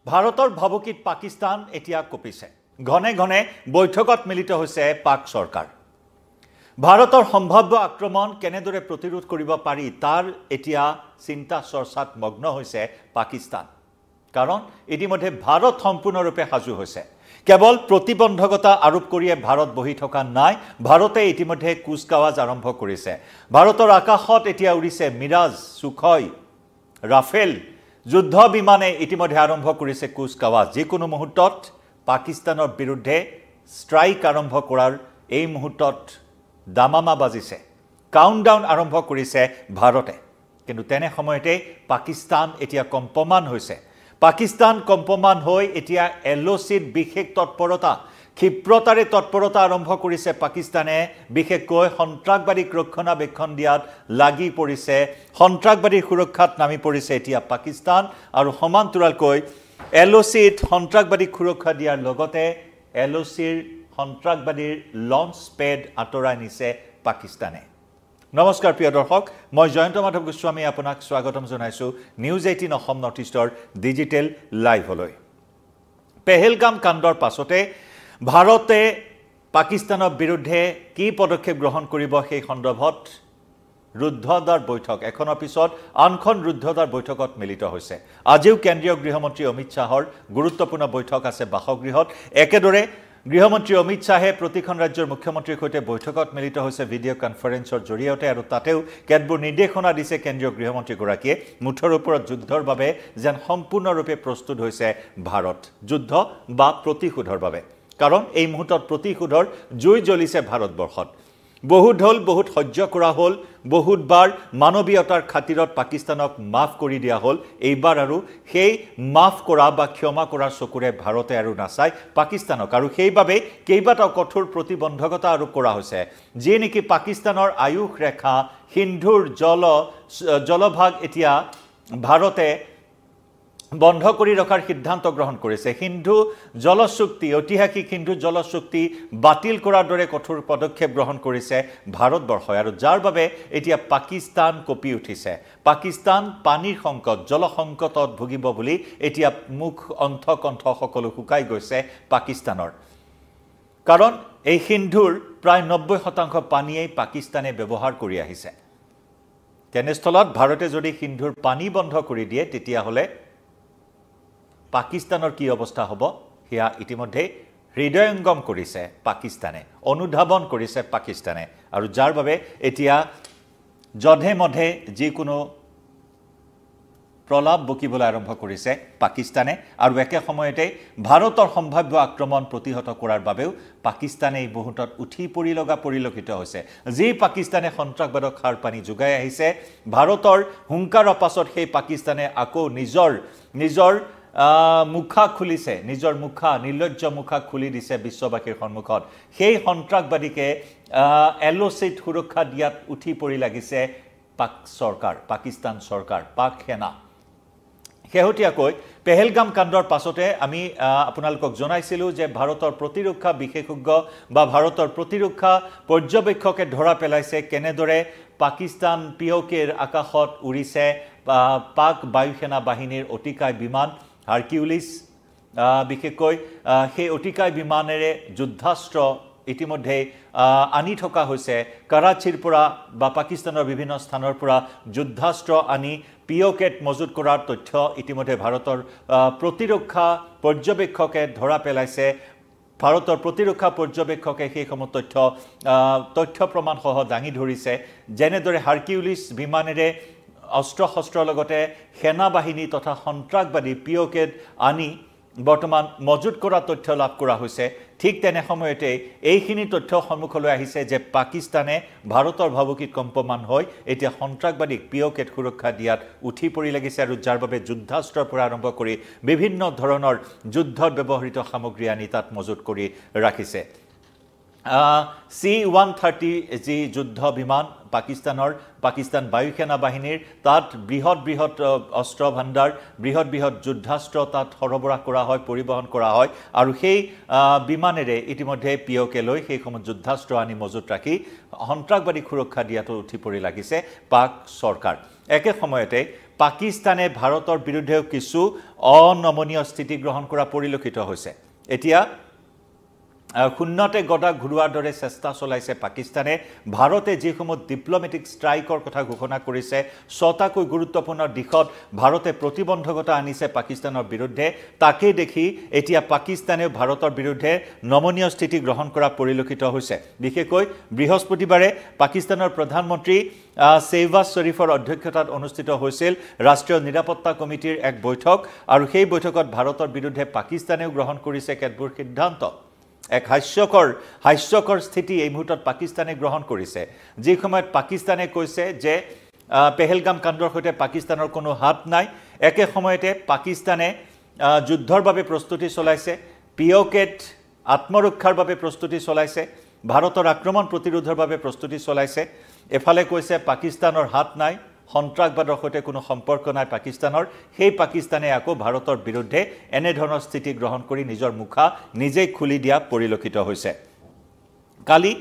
ভাৰতৰ ভাবুকিত পাকিস্তান এতিয়া কঁপিছে ঘনে ঘনে বৈঠকত মিলিত হৈছে পাক সৰকাৰ ভাৰতৰ সম্ভাব্য আক্ৰমণ কেনেদৰে প্ৰতিৰোধ কৰিব পাৰি তাৰ এতিয়া চিন্তা চৰ্চাত মগ্ন হৈছে পাকিস্তান কাৰণ ইতিমধ্যে ভাৰত সম্পূৰ্ণৰূপে সাজু হৈছে কেৱল প্ৰতিবন্ধকতা আৰোপ কৰিয়ে ভাৰত বহি থকা নাই ভাৰতে ইতিমধ্যে কুচকাৱাজ আৰম্ভ কৰিছে ভাৰতৰ আকাশত এতিয়া উৰিছে মিৰাজ সুখয় ৰাফেল যুদ্ধ বিমানে ইতিমধ্যে আৰম্ভ কৰিছে কুচকাৱাজ যিকোনো মুহূৰ্তত পাকিস্তানৰ বিৰুদ্ধে ষ্ট্ৰাইক আৰম্ভ কৰাৰ এই মুহূৰ্তত দামামা বাজিছে কাউণ্টডাউন আৰম্ভ কৰিছে ভাৰতে কিন্তু তেনে সময়তে পাকিস্তান এতিয়া কম্পমান হৈছে পাকিস্তান কম্পমান হৈ এতিয়া এলওচিত বিশেষ তৎপৰতা ক্ষিপ্ৰতাৰে তৎপৰতা আৰম্ভ কৰিছে পাকিস্তানে বিশেষকৈ সন্ত্ৰাসবাদীক ৰক্ষণাবেক্ষণ দিয়াত লাগি পৰিছে সন্ত্ৰাসবাদীৰ সুৰক্ষাত নামি পৰিছে এতিয়া পাকিস্তান আৰু সমান্তৰালকৈ এলওচিত সন্ত্ৰাসবাদীক সুৰক্ষা দিয়াৰ লগতে এলওচিৰ সন্ত্ৰাসবাদীৰ লঞ্চ পেড আঁতৰাই নিছে পাকিস্তানে নমস্কাৰ প্ৰিয় দৰ্শক মই জয়ন্ত মাধৱ গোস্বামী আপোনাক স্বাগতম জনাইছো নিউজ 18 অসম নৰ্থ ইষ্টৰ ডিজিটেল লাইভলৈ পেহেলগাম কাণ্ডৰ পাছতে ভাৰতে পাকিস্তানৰ বিৰুদ্ধে কি পদক্ষেপ গ্ৰহণ কৰিব সেই সন্দৰ্ভত ৰুদ্ধদ্বাৰ বৈঠক এখনৰ পিছত আনখন ৰুদ্ধদ্বাৰ বৈঠকত মিলিত হৈছে আজিও কেন্দ্ৰীয় গৃহমন্ত্ৰী অমিত শাহৰ গুৰুত্বপূৰ্ণ বৈঠক আছে বাসগৃহত একেদৰে গৃহমন্ত্ৰী অমিত শাহে প্ৰতিখন ৰাজ্যৰ মুখ্যমন্ত্ৰীৰ সৈতে বৈঠকত মিলিত হৈছে ভিডিঅ' কনফাৰেন্সৰ জৰিয়তে আৰু তাতেও কেতবোৰ নিৰ্দেশনা দিছে কেন্দ্ৰীয় গৃহমন্ত্ৰীগৰাকীয়ে মুঠৰ ওপৰত যুদ্ধৰ বাবে যেন সম্পূৰ্ণৰূপে প্ৰস্তুত হৈছে ভাৰত যুদ্ধ বা প্ৰতিশোধৰ বাবে কাৰণ এই মুহূৰ্তত প্ৰতিশোধৰ জুই জ্বলিছে ভাৰতবৰ্ষত বহুত হল বহুত সহ্য কৰা হল বহুতবাৰ মানৱীয়তাৰ খাতিৰত পাকিস্তানক মাফ কৰি দিয়া হল এইবাৰ আৰু সেই মাফ কৰা বা ক্ষমা কৰাৰ চকুৰে ভাৰতে আৰু নাচায় পাকিস্তানক আৰু সেইবাবে কেইবাটাও কঠোৰ প্ৰতিবন্ধকতা আৰোপ কৰা হৈছে যি নেকি পাকিস্তানৰ আয়ুষ ৰেখা সিন্ধুৰ জলভাগ এতিয়া ভাৰতে বন্ধ কৰি ৰখাৰ সিদ্ধান্ত গ্ৰহণ কৰিছে সিন্ধু জলচুক্তি ঐতিহাসিক সিন্ধু জলচুক্তি বাতিল কৰাৰ দৰে কঠোৰ পদক্ষেপ গ্ৰহণ কৰিছে ভাৰতবৰ্ষই আৰু যাৰ বাবে এতিয়া পাকিস্তান কঁপি উঠিছে পাকিস্তান পানীৰ সংকট জল সংকটত ভুগিব বুলি এতিয়া মুখ অন্থকণ্ঠ সকলো শুকাই গৈছে পাকিস্তানৰ কাৰণ এই সিন্ধুৰ প্ৰায় 90% পানীয়ে পাকিস্তানে ব্যৱহাৰ কৰি আহিছে তেনেস্থলত ভাৰতে যদি সিন্ধুৰ পানী বন্ধ কৰি দিয়ে তেতিয়া হলে পাকিস্তানৰ কি অৱস্থা হ'ব হিয়া ইতিমধ্যে হৃদয়ঙ্গম কৰিছে পাকিস্তানে অনুধাৱন কৰিছে পাকিস্তানে আৰু যাৰ বাবে এতিয়া জধে মধে যিকোনো প্ৰলাপ বকিবলৈ আৰম্ভ কৰিছে পাকিস্তানে আৰু একে সময়তে ভাৰতৰ সম্ভাব্য আক্ৰমণ প্ৰতিহত কৰাৰ বাবেও পাকিস্তানে এই মুহূৰ্তত উঠি পৰি লগা পৰিলক্ষিত হৈছে যি পাকিস্তানে সন্ত্ৰাসবাদক খাৰ পানী যোগাই আহিছে ভাৰতৰ হুংকাৰৰ পাছত সেই পাকিস্তানে আকৌ নিজৰ মুখা খুলিছে নিজৰ মুখা নিৰ্লজ্জ মুখা খুলি দিছে বিশ্ববাসীৰ সন্মুখত সেই সন্ত্ৰাসবাদীকে এলওচিত সুৰক্ষা দিয়াত উঠি পৰি লাগিছে পাকিস্তান চৰকাৰ পাক সেনা শেহতীয়াকৈ পেহেলগাম কাণ্ডৰ পাছতে আমি আপোনালোকক জনাইছিলো যে ভাৰতৰ প্ৰতিৰক্ষা বিশেষজ্ঞ বা ভাৰতৰ প্ৰতিৰক্ষা পৰ্যবেক্ষকে ধৰা পেলাইছে কেনেদৰে পাকিস্তান পিওকেৰ আকাশত উৰিছে পাক বায়ুসেনা বাহিনীৰ অতিকায় বিমান হাৰকিউলিছ বিশেষকৈ সেই অতিকায় বিমানেৰে যুদ্ধাস্ত্ৰ ইতিমধ্যে আনি থকা হৈছে কৰাচীৰ পৰা বা পাকিস্তানৰ বিভিন্ন স্থানৰ পৰা যুদ্ধাস্ত্ৰ আনি পিওকেট মজুত কৰাৰ তথ্য ইতিমধ্যে ভাৰতৰ প্ৰতিৰক্ষা পৰ্যবেক্ষকে ধৰা পেলাইছে ভাৰতৰ প্ৰতিৰক্ষা পৰ্যবেক্ষকে সেই সময় তথ্য প্ৰমাণ সহ দাঙি ধৰিছে যেনেদৰে হাৰকিউলিছ বিমানেৰে অস্ত্ৰ শস্ত্ৰৰ লগতে সেনা বাহিনী তথা সন্ত্ৰাসবাদী পিওকেট আনি বৰ্তমান মজুত কৰা তথ্য লাভ কৰা হৈছে ঠিক তেনে সময়তে এইখিনি তথ্য সন্মুখলৈ আহিছে যে পাকিস্তানে ভাৰতৰ ভাবুকিত কম্পমান হৈ এতিয়া সন্ত্ৰাসবাদীক পিওকেট সুৰক্ষা দিয়াত উঠি পৰি লাগিছে আৰু যাৰ বাবে যুদ্ধাস্ত্ৰৰ পৰা আৰম্ভ কৰি বিভিন্ন ধৰণৰ যুদ্ধত ব্যৱহৃত সামগ্ৰী আনি তাত মজুত কৰি ৰাখিছে C-130 যি যুদ্ধ বিমান পাকিস্তান বায়ুসেনা বাহিনীৰ তাত বৃহৎ অস্ত্ৰ ভাণ্ডাৰ বৃহৎ যুদ্ধাস্ত্ৰ তাত সৰবৰাহ কৰা হয় পৰিবহন কৰা হয় আৰু সেই বিমানেৰে ইতিমধ্যে পিওকে লৈ সেই সময় যুদ্ধাস্ত্ৰ আনি মজুত ৰাখি সন্ত্ৰাসবাদী সুৰক্ষা দিয়াটো উঠি পৰি লাগিছে পাক চৰকাৰ একে সময়তে পাকিস্তানে ভাৰতৰ বিৰুদ্ধেও কিছু অনমনীয় স্থিতি গ্ৰহণ কৰা পৰিলক্ষিত হৈছে এতিয়া শূন্যতে গদা ঘূৰোৱাৰ দৰে চেষ্টা চলাইছে পাকিস্তানে ভাৰতে যিসমূহ ডিপ্লমেটিক ষ্ট্ৰাইকৰ কথা ঘোষণা কৰিছে ছটাকৈ গুৰুত্বপূৰ্ণ দিশত ভাৰতে প্ৰতিবন্ধকতা আনিছে পাকিস্তানৰ বিৰুদ্ধে তাকে দেখি এতিয়া পাকিস্তানেও ভাৰতৰ বিৰুদ্ধে নমনীয় স্থিতি গ্ৰহণ কৰা পৰিলক্ষিত হৈছে বিশেষকৈ বৃহস্পতিবাৰে পাকিস্তানৰ প্ৰধানমন্ত্ৰী শেহবাজ শ্বৰীফৰ অধ্যক্ষতাত অনুষ্ঠিত হৈছিল ৰাষ্ট্ৰীয় নিৰাপত্তা কমিটিৰ এক বৈঠক আৰু সেই বৈঠকত ভাৰতৰ বিৰুদ্ধে পাকিস্তানেও গ্ৰহণ কৰিছে কেতবোৰ সিদ্ধান্ত এক হাস্যকৰ স্থিতি এই মুহূৰ্তত পাকিস্তানে গ্ৰহণ কৰিছে যি সময়ত পাকিস্তানে কৈছে যে পেহেলগাম কাণ্ডৰ সৈতে পাকিস্তানৰ কোনো হাত নাই একে সময়তে পাকিস্তানে যুদ্ধৰ বাবে প্ৰস্তুতি চলাইছে পিঅকেট আত্মৰক্ষাৰ বাবে প্ৰস্তুতি চলাইছে ভাৰতৰ আক্ৰমণ প্ৰতিৰোধৰ বাবে প্ৰস্তুতি চলাইছে এফালে কৈছে পাকিস্তানৰ হাত নাই সন্ত্ৰাসবাদৰ সৈতে কোনো সম্পৰ্ক নাই পাকিস্তানৰ সেই পাকিস্তানে আকৌ ভাৰতৰ বিৰুদ্ধে এনে ধৰণৰ স্থিতি গ্ৰহণ কৰি নিজৰ মুখা নিজেই খুলি দিয়া পৰিলক্ষিত হৈছে কালি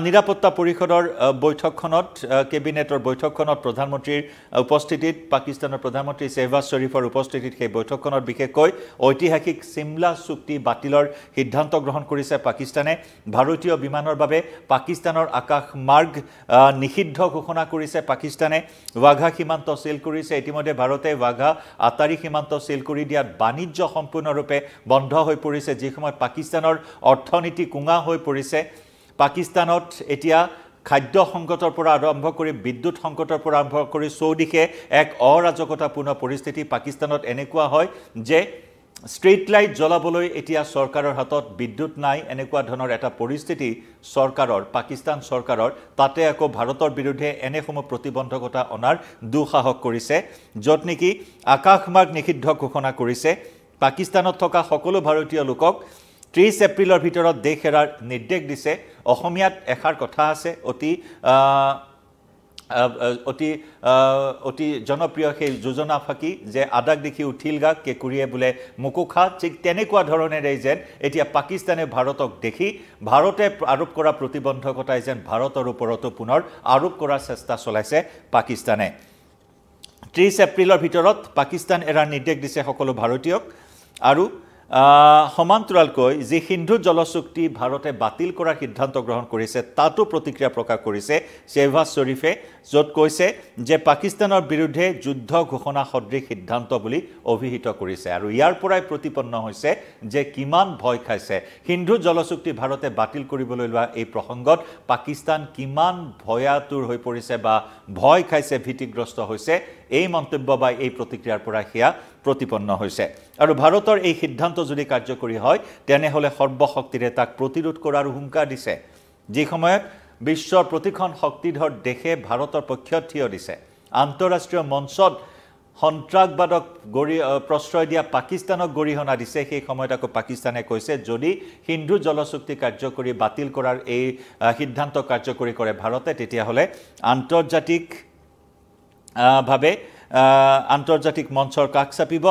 নিৰাপত্তা পৰিষদৰ বৈঠকখনত কেবিনেটৰ বৈঠকখনত প্ৰধানমন্ত্ৰীৰ উপস্থিতিত পাকিস্তানৰ প্ৰধানমন্ত্ৰী শেহবাজ শ্বৰীফৰ উপস্থিতিত সেই বৈঠকখনত বিশেষকৈ ঐতিহাসিক সিমলা চুক্তি বাতিলৰ সিদ্ধান্ত গ্ৰহণ কৰিছে পাকিস্তানে ভাৰতীয় বিমানৰ বাবে পাকিস্তানৰ আকাশ মাৰ্গ নিষিদ্ধ ঘোষণা কৰিছে পাকিস্তানে ৱাঘা সীমান্ত সিল কৰিছে ইতিমধ্যে ভাৰতে ৱাঘা আটাৰী সীমান্ত সিল কৰি দিয়াত বাণিজ্য সম্পূৰ্ণৰূপে বন্ধ হৈ পৰিছে যি সময়ত পাকিস্তানৰ অৰ্থনীতি কুঙা হৈ পৰিছে পাকিস্তানত এতিয়া খাদ্য সংকটৰ পৰা আৰম্ভ কৰি বিদ্যুৎ সংকটৰ পৰা আৰম্ভ কৰি চৌদিশে এক অৰাজকতাপূৰ্ণ পৰিস্থিতি পাকিস্তানত এনেকুৱা হয় যে ষ্ট্ৰীট লাইট জ্বলাবলৈ এতিয়া চৰকাৰৰ হাতত বিদ্যুৎ নাই এনেকুৱা ধৰণৰ এটা পৰিস্থিতি চৰকাৰৰ পাকিস্তান চৰকাৰৰ তাতে আকৌ ভাৰতৰ বিৰুদ্ধে এনেসমূহ প্ৰতিবন্ধকতা অনাৰ দুঃসাহস কৰিছে য'ত নেকি আকাশমাৰ্গ নিষিদ্ধ ঘোষণা কৰিছে পাকিস্তানত থকা সকলো ভাৰতীয় লোকক 30 এপ্ৰিলৰ ভিতৰত দেশ এৰাৰ নিৰ্দেশ দিছে অসমীয়াত এষাৰ কথা আছে অতি জনপ্ৰিয় সেই যোজনা ফাকি যে আদাক দেখি উঠিল গা কেকুৰিয়ে বোলে মুকুখা ঠিক তেনেকুৱা ধৰণেৰে যেন এতিয়া পাকিস্তানে ভাৰতক দেখি ভাৰতে আৰোপ কৰা প্ৰতিবন্ধকতাই যেন ভাৰতৰ ওপৰতো পুনৰ আৰোপ কৰাৰ চেষ্টা চলাইছে পাকিস্তানে 30 এপ্ৰিলৰ ভিতৰত পাকিস্তান এৰাৰ নিৰ্দেশ দিছে সকলো ভাৰতীয়ক আৰু সমান্তৰালকৈ যি সিন্ধু জলচুক্তি ভাৰতে বাতিল কৰাৰ সিদ্ধান্ত গ্ৰহণ কৰিছে তাতো প্ৰতিক্ৰিয়া প্ৰকাশ কৰিছে শেহবাজ শ্বৰীফে য'ত কৈছে যে পাকিস্তানৰ বিৰুদ্ধে যুদ্ধ ঘোষণা সদৃশ সিদ্ধান্ত বুলি অভিহিত কৰিছে আৰু ইয়াৰ পৰাই প্ৰতিপন্ন হৈছে যে কিমান ভয় খাইছে সিন্ধু জলচুক্তি ভাৰতে বাতিল কৰিবলৈ লোৱা এই প্ৰসংগত পাকিস্তান কিমান ভয়াতুৰ হৈ পৰিছে বা ভয় খাইছে ভীতিগ্ৰস্ত হৈছে এই মন্তব্য বা এই প্ৰতিক্ৰিয়াৰ পৰা হিয়া প্ৰতিপন্ন হৈছে আৰু ভাৰতৰ এই সিদ্ধান্ত যদি কাৰ্যকৰী হয় তেনেহলে সৰ্বশক্তিৰে তাক প্ৰতিৰোধ কৰাৰ হুংকাৰ দিছে যি সময়ত বিশ্বৰ প্ৰতিখন শক্তিধৰ দেশে ভাৰতৰ পক্ষত থিয় দিছে আন্তঃৰাষ্ট্ৰীয় মঞ্চত সন্ত্ৰাসবাদক প্ৰশ্ৰয় দিয়া পাকিস্তানক গৰিহণা দিছে সেই সময়ত আকৌ পাকিস্তানে কৈছে যদি সিন্ধু জলচুক্তি কাৰ্যকৰী বাতিল কৰাৰ এই সিদ্ধান্ত কাৰ্যকৰী কৰে ভাৰতে তেতিয়াহলে আন্তৰ্জাতিক মঞ্চৰ কাষ চাপিব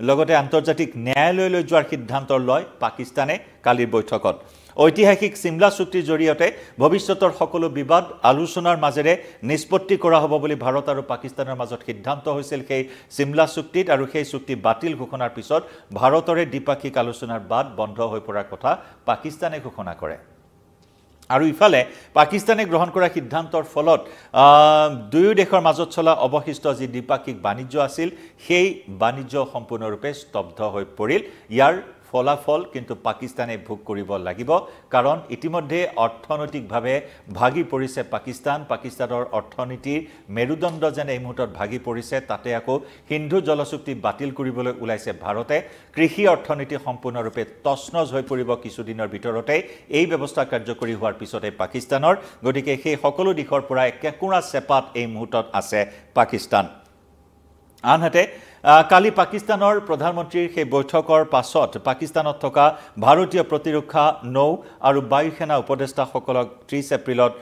লগতে আন্তৰ্জাতিক ন্যায়ালয়লৈ যোৱাৰ সিদ্ধান্ত লয় পাকিস্তানে কালিৰ বৈঠকত ঐতিহাসিক সিমলা চুক্তিৰ জৰিয়তে ভৱিষ্যতৰ সকলো বিবাদ আলোচনাৰ মাজেৰে নিষ্পত্তি কৰা হ'ব বুলি ভাৰত আৰু পাকিস্তানৰ মাজত সিদ্ধান্ত হৈছিল সেই সিমলা চুক্তিত আৰু সেই চুক্তি বাতিল ঘোষণাৰ পিছত ভাৰতৰে দ্বিপাক্ষিক আলোচনাৰ বাট বন্ধ হৈ পৰাৰ কথা পাকিস্তানে ঘোষণা কৰে আৰু ইফালে পাকিস্তানে গ্ৰহণ কৰা সিদ্ধান্তৰ ফলত দুয়ো দেশৰ মাজত চলা অৱশিষ্ট যি দ্বিপাক্ষিক বাণিজ্য আছিল সেই বাণিজ্য সম্পূৰ্ণৰূপে স্তব্ধ হৈ পৰিল ইয়াৰ ফলাফল কিন্তু পাকিস্তানে ভোগ কৰিব লাগিব কাৰণ ইতিমধ্যে অৰ্থনৈতিকভাৱে ভাগি পৰিছে পাকিস্তানৰ অৰ্থনীতিৰ মেৰুদণ্ড যেন এই মুহূৰ্তত ভাগি পৰিছে তাতে আকৌ সিন্ধু জলচুক্তি বাতিল কৰিবলৈ ওলাইছে ভাৰতে কৃষি অৰ্থনীতি সম্পূৰ্ণৰূপে তছনছ হৈ পৰিব কিছুদিনৰ ভিতৰতে এই ব্যৱস্থা কাৰ্যকৰী হোৱাৰ পিছতে পাকিস্তানৰ গতিকে সেই সকলো দিশৰ পৰা একেকুৰা চেপাত এই মুহূৰ্তত আছে পাকিস্তান আনহাতে কালি পাকিস্তানৰ প্ৰধানমন্ত্ৰীৰ সেই বৈঠকৰ পাছত পাকিস্তানত থকা ভাৰতীয় প্ৰতিৰক্ষা নৌ আৰু বায়ু সেনা উপদেষ্টাসকলক 30 এপ্ৰিলত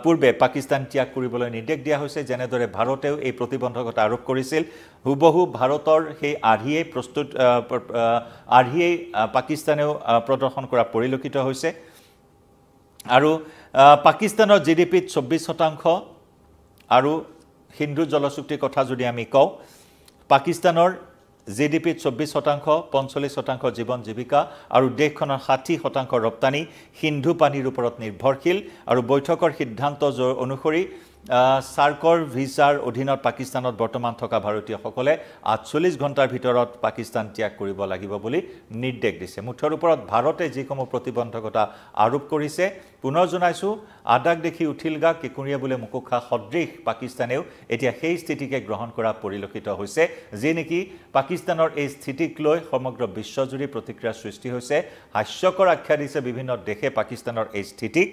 পূৰ্বে পাকিস্তান ত্যাগ কৰিবলৈ নিৰ্দেশ দিয়া হৈছে যেনেদৰে ভাৰতেও এই প্ৰতিবন্ধকতা আৰোপ কৰিছিল হুবহু ভাৰতৰ সেই আৰ্হিয়েই পাকিস্তানেও প্ৰদৰ্শন কৰা পৰিলক্ষিত হৈছে আৰু পাকিস্তানৰ জিডিপিত 24% আৰু সিন্ধু জলচুক্তিৰ কথা যদি আমি কওঁ পাকিস্তানৰ জিডিপিত 24% 45% জীৱন জীৱিকা আৰু দেশখনৰ 60% ৰপ্তানি সিন্ধু পানীৰ ওপৰত নিৰ্ভৰশীল আৰু বৈঠকৰ সিদ্ধান্ত অনুসৰি সাৰ্কৰ ভিছাৰ অধীনত পাকিস্তানত বৰ্তমান থকা ভাৰতীয়সকলে 48 ঘণ্টাৰ ভিতৰত পাকিস্তান ত্যাগ কৰিব লাগিব বুলি নিৰ্দেশ দিছে মুঠৰ ওপৰত ভাৰতে যিসমূহ প্ৰতিবন্ধকতা আৰোপ কৰিছে পুনৰ জনাইছো আদাক দেখি উঠিলগা কেকুৰিয়া বোলে মুকুখা সদৃশ পাকিস্তানেও এতিয়া সেই স্থিতিকে গ্ৰহণ কৰা পৰিলক্ষিত হৈছে যে নেকি পাকিস্তানৰ এই স্থিতিক লৈ সমগ্ৰ বিশ্বজুৰি প্ৰতিক্ৰিয়া সৃষ্টি হৈছে হাস্যকৰ আখ্যা দিছে বিভিন্ন দেশে পাকিস্তানৰ এই স্থিতিক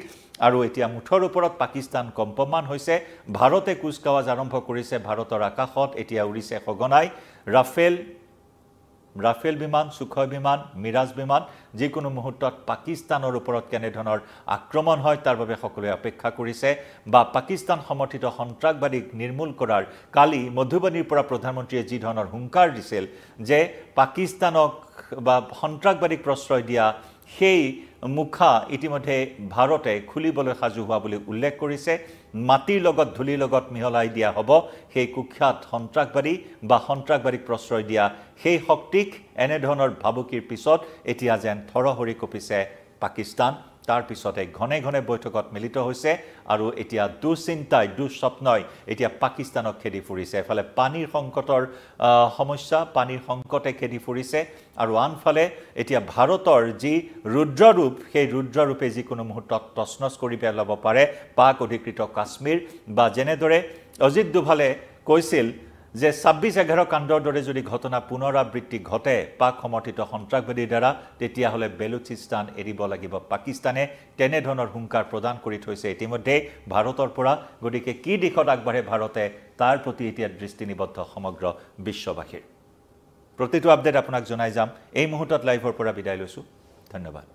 আৰু এতিয়া মুঠৰ ওপৰত পাকিস্তান কম্পমান হৈছে ভাৰতে কুচকাৱাজ আৰম্ভ কৰিছে ভাৰতৰ আকাশত এতিয়া উৰিছে সগনাই ৰাফেল বিমান সুখয় বিমান মিৰাজ বিমান যিকোনো মুহূৰ্তত পাকিস্তানৰ ওপৰত কেনে ধৰণৰ আক্ৰমণ হয় তাৰ বাবে সকলোৱে অপেক্ষা কৰিছে বা পাকিস্তান সমৰ্থিত সন্ত্ৰাসবাদীক নিৰ্মূল কৰাৰ কালি মধুবনীৰ পৰা প্ৰধানমন্ত্ৰীয়ে যি ধৰণৰ হুংকাৰ দিছিল যে পাকিস্তানক বা সন্ত্ৰাসবাদীক প্ৰশ্ৰয় দিয়া সেই মুখা ইতিমধ্যে ভাৰতে খুলিবলৈ সাজু হোৱা বুলি উল্লেখ কৰিছে মাটিৰ লগত ধুলিৰ লগত মিহলাই দিয়া হ'ব সেই কুখ্যাত সন্ত্ৰাসবাদী বা সন্ত্ৰাসবাদীক প্ৰশ্ৰয় দিয়া সেই শক্তিক এনে ধৰণৰ ভাবুকিৰ পিছত এতিয়া যেন থৰহৰি কঁপিছে পাকিস্তান তাৰ পিছতে ঘনে ঘনে বৈঠকত মিলিত হৈছে আৰু এতিয়া দুশ্চিন্তাই দুঃস্বপ্নই এতিয়া পাকিস্তানক খেদি ফুৰিছে এফালে পানীৰ সংকটৰ সমস্যা পানীৰ সংকটে খেদি ফুৰিছে আৰু আনফালে এতিয়া ভাৰতৰ যি ৰুদ্ৰৰূপ সেই ৰুদ্ৰৰূপে যিকোনো মুহূৰ্তত তছনছ কৰি পেলাব পাৰে পাক অধিকৃত কাশ্মীৰ বা যেনেদৰে অজিত দোভালে কৈছিল যে 26/11 কাণ্ডৰ দৰে যদি ঘটনা পুনৰাবৃত্তি ঘটে পাক সমৰ্থিত সন্ত্ৰাসবাদীৰ দ্বাৰা তেতিয়া হলে বেলুচিস্তান এৰিব লাগিব পাকিস্তানে তেনে ধৰণৰ হুংকাৰ প্ৰদান কৰি থৈছে ইতিমধ্যে ভাৰতৰ পৰা গতিকে কি দিশত আগবাঢ়ে ভাৰতে তাৰ প্ৰতি এতিয়া দৃষ্টি নিবদ্ধ সমগ্ৰ বিশ্ববাসীৰ প্ৰতিটো আপডেট আপোনাক জনাই যাম এই মুহূৰ্তত লাইভৰ পৰা বিদায় লৈছো ধন্যবাদ